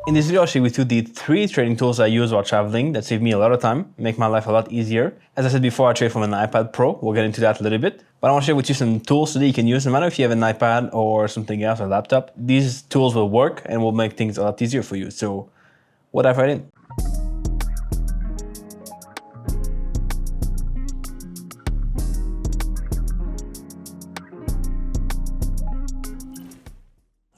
In this video, I'll share with you the 3 trading tools I use while traveling that save me a lot of time, make my life a lot easier. As I said before, I trade from an iPad Pro. We'll get into that a little bit. But I want to share with you some tools today you can use no matter if you have an iPad or something else, or a laptop. These tools will work and will make things a lot easier for you. So we'll dive right in.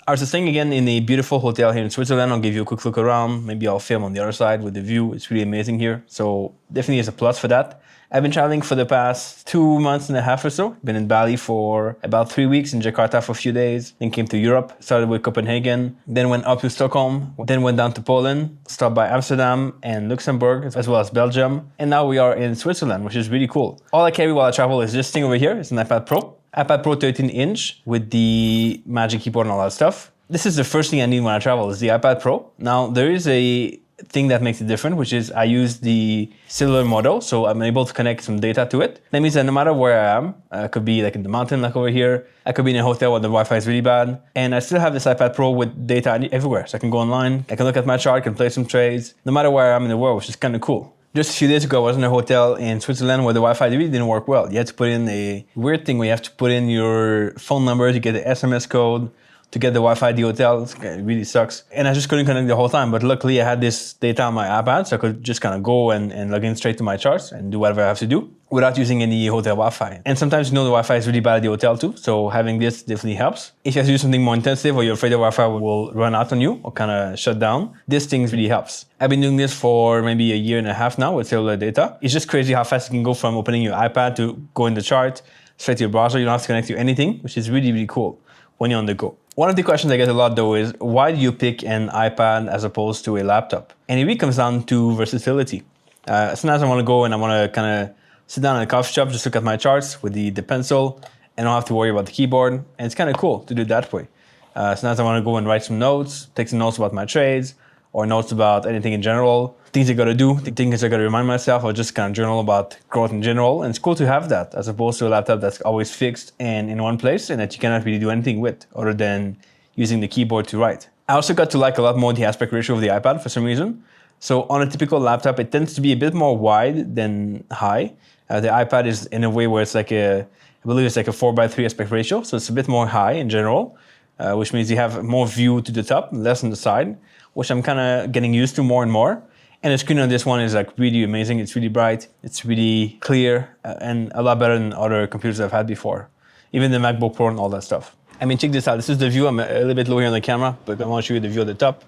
I was staying again in a beautiful hotel here in Switzerland. I'll give you a quick look around. Maybe I'll film on the other side with the view. It's really amazing here. So definitely is a plus for that. I've been traveling for the past 2.5 months or so. Been in Bali for about 3 weeks, in Jakarta for a few days, then came to Europe, started with Copenhagen, then went up to Stockholm, then went down to Poland, stopped by Amsterdam and Luxembourg, as well as Belgium. And now we are in Switzerland, which is really cool. All I carry while I travel is this thing over here. It's an iPad Pro. iPad Pro 13-inch with the Magic Keyboard and all that stuff. This is the first thing I need when I travel, is the iPad Pro. Now, there is a thing that makes it different, which is I use the cellular model, so I'm able to connect some data to it. That means that no matter where I am, I could be like in the mountain, like over here, I could be in a hotel where the Wi-Fi is really bad, and I still have this iPad Pro with data everywhere. So I can go online, I can look at my chart, I can play some trades, no matter where I am in the world, which is kind of cool. Just a few days ago, I was in a hotel in Switzerland where the Wi-Fi really didn't work well. You had to put in a weird thing where you have to put in your phone number to get the SMS code to get the Wi-Fi at the hotel. It really sucks. And I just couldn't connect the whole time. But luckily, I had this data on my iPad, so I could just kind of go and log in straight to my charts and do whatever I have to do without using any hotel Wi-Fi. And sometimes, the Wi-Fi is really bad at the hotel too, so having this definitely helps. If you have to do something more intensive or you're afraid the Wi-Fi will run out on you or kind of shut down, this thing really helps. I've been doing this for maybe 1.5 years now with cellular data. It's just crazy how fast you can go from opening your iPad to go in the chart, straight to your browser. You don't have to connect to anything, which is really, really cool when you're on the go. One of the questions I get a lot though is, why do you pick an iPad as opposed to a laptop? And it really comes down to versatility. Sometimes I want to go and I want to kind of sit down in a coffee shop, just look at my charts with the pencil, and don't have to worry about the keyboard. And it's kind of cool to do it that way. Sometimes I want to go and write some notes, take some notes about my trades, or notes about anything in general, things I got to do, things I got to remind myself, or just kind of journal about growth in general. And it's cool to have that as opposed to a laptop that's always fixed and in one place and that you cannot really do anything with other than using the keyboard to write. I also got to like a lot more the aspect ratio of the iPad for some reason. So on a typical laptop, it tends to be a bit more wide than high. The iPad is in a way where it's like I believe it's like a 4:3 aspect ratio. So it's a bit more high in general, which means you have more view to the top, less on the side, which I'm kind of getting used to more and more. And the screen on this one is like really amazing. It's really bright, it's really clear, and a lot better than other computers I've had before. Even the MacBook Pro and all that stuff. I mean, check this out. This is the view. I'm a little bit low here on the camera, but I want to show you the view at the top.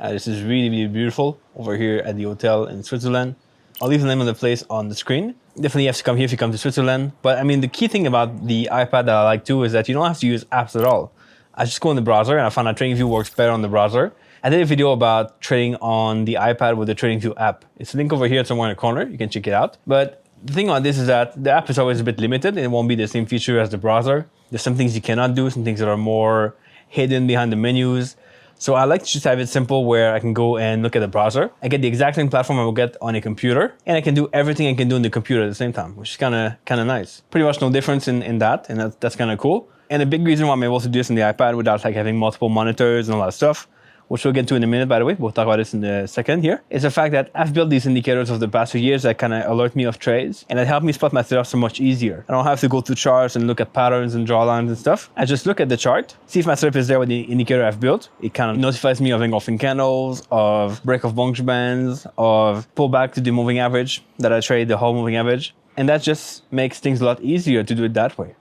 This is really, really beautiful over here at the hotel in Switzerland. I'll leave the name of the place on the screen. Definitely have to come here if you come to Switzerland. But I mean, the key thing about the iPad that I like too is that you don't have to use apps at all. I just go in the browser and I found that TradingView works better on the browser. I did a video about trading on the iPad with the TradingView app. It's a link over here somewhere in the corner. You can check it out. But the thing about this is that the app is always a bit limited. It won't be the same feature as the browser. There's some things you cannot do, some things that are more hidden behind the menus. So I like to just have it simple where I can go and look at the browser. I get the exact same platform I will get on a computer, and I can do everything I can do on the computer at the same time, which is kind of nice. Pretty much no difference in that, and that's kind of cool. And a big reason why I'm able to do this on the iPad without like having multiple monitors and all that stuff, which we'll get to in a minute, by the way. We'll talk about this in a second here, is the fact that I've built these indicators of the past few years that kind of alert me of trades, and that help me spot my setups so much easier. I don't have to go through charts and look at patterns and draw lines and stuff. I just look at the chart, see if my setup is there with the indicator I've built. It kind of notifies me of engulfing candles, of break of Bollinger Bands, of pullback to the moving average that I trade, the whole moving average. And that just makes things a lot easier to do it that way.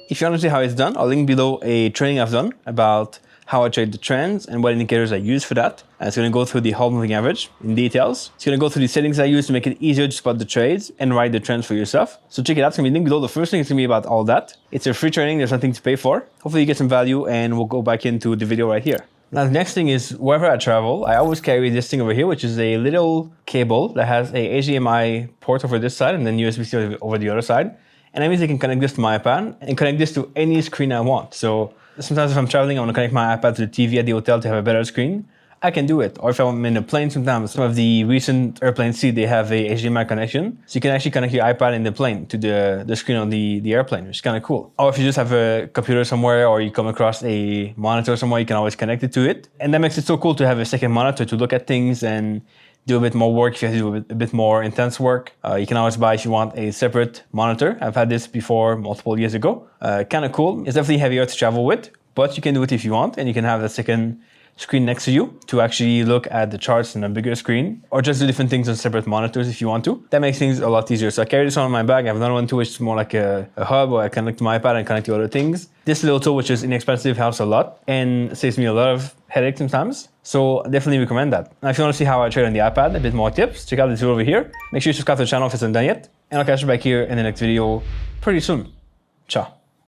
If you want to see how it's done, I'll link below a training I've done about how I trade the trends and what indicators I use for that. And it's going to go through the whole moving average in details. It's going to go through the settings I use to make it easier to spot the trades and write the trends for yourself. So check it out. It's going to be linked below. The first thing is going to be about all that. It's a free training. There's nothing to pay for. Hopefully you get some value, and we'll go back into the video right here. Now the next thing is, wherever I travel, I always carry this thing over here, which is a little cable that has a HDMI port over this side and then USB-C over the other side. And that means I can connect this to my iPad and connect this to any screen I want. So sometimes if I'm traveling, I want to connect my iPad to the TV at the hotel to have a better screen. I can do it. Or if I'm in a plane sometimes, some of the recent airplanes see they have a HDMI connection. So you can actually connect your iPad in the plane to the screen on the airplane, which is kind of cool. Or if you just have a computer somewhere or you come across a monitor somewhere, you can always connect it to it. And that makes it so cool to have a second monitor to look at things and do a bit more work if you have to do a bit more intense work. You can always buy, if you want, a separate monitor. I've had this before multiple years ago. Kind of cool. It's definitely heavier to travel with, but you can do it if you want, and you can have the second screen next to you to actually look at the charts on a bigger screen, or just do different things on separate monitors if you want to. That makes things a lot easier. So I carry this on my bag. I have another one too, which is more like a hub where I connect to my iPad and connect to other things. This little tool, which is inexpensive, helps a lot and saves me a lot of headaches sometimes. So I definitely recommend that. Now, if you want to see how I trade on the iPad, a bit more tips, check out the tool over here. Make sure you subscribe to the channel if it's not done yet. And I'll catch you back here in the next video pretty soon. Ciao.